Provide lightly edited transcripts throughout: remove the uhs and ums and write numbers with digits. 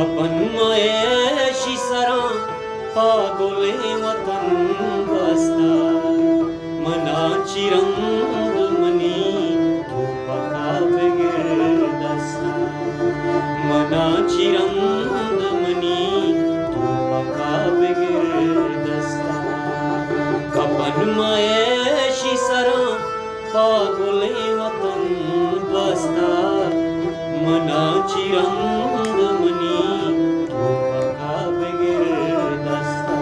अपन मयेशी सरा पागोले वतन बसता मनाची रंगमणी धूपका बिगडसता मनाची रंगमणी धूपका बिगडसता अपन मयेशी सरा पागोले वतन बसता मनाची रंगमणी धूपका बिगडसता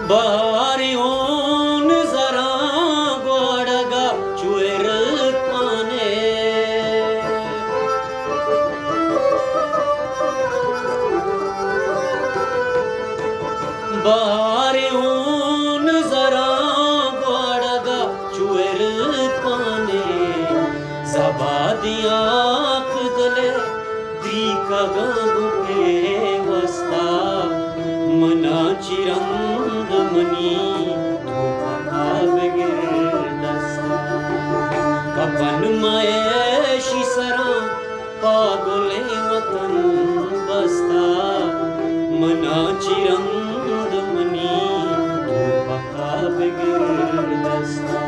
बारी ओन जरा गोडगा चुएर पाने बारी ओन जरा गोडगा चुएर पाने जबादिया दले द्रीका गुके वस्ता मनाची रंगमणी धूपका बिगडसता अपन मयेशी सरा पागोले वतन बसता मनाची रंगमणी धूपका बिगडसता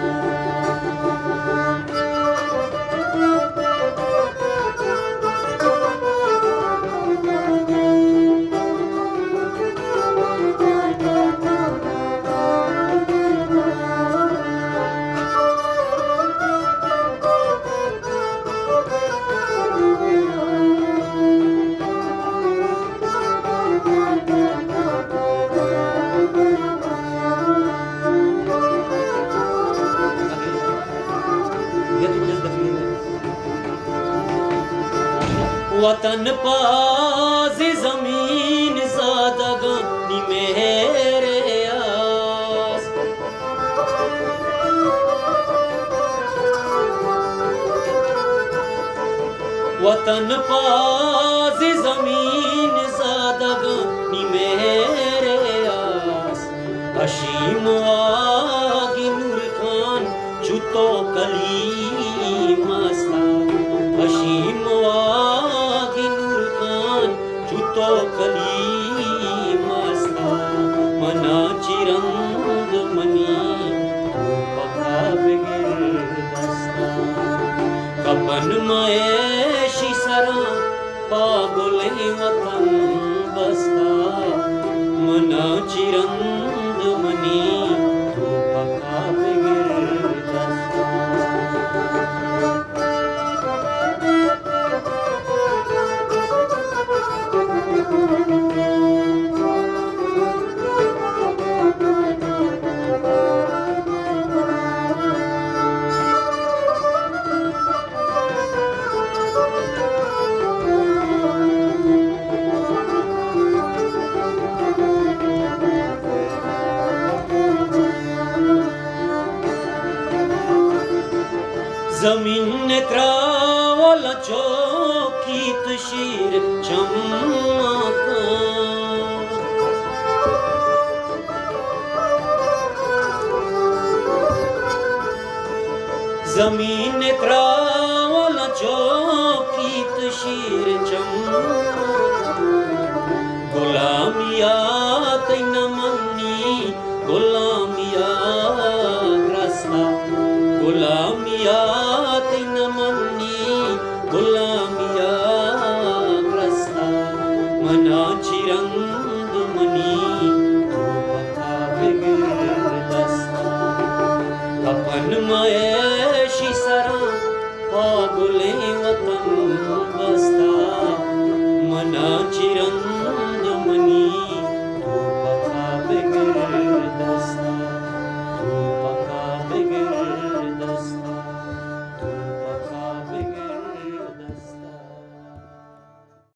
वतन पाज़ी ज़मीन ज़ादगानी मेरे आस वतन पाज़ी ज़मीन ज़ादगानी मेरे आस हशीम आगी नूर खान जुतो कली मस्ता हशीम तो कली मस्ता मनाची रंगमणी धूपका बिगडसता कपन मयेशी सरा पागोले वतन बसता मनाची रंगमणी धूपका बिगडसता जमीन ने त्रावला चौकीत शीर चमका जमीन ने त्रावला चौकीत शीर चमका गुलामिया तैन मन्नी गुलामिया ग्रस्ता गुलामिया तैन मन्नी गुलाम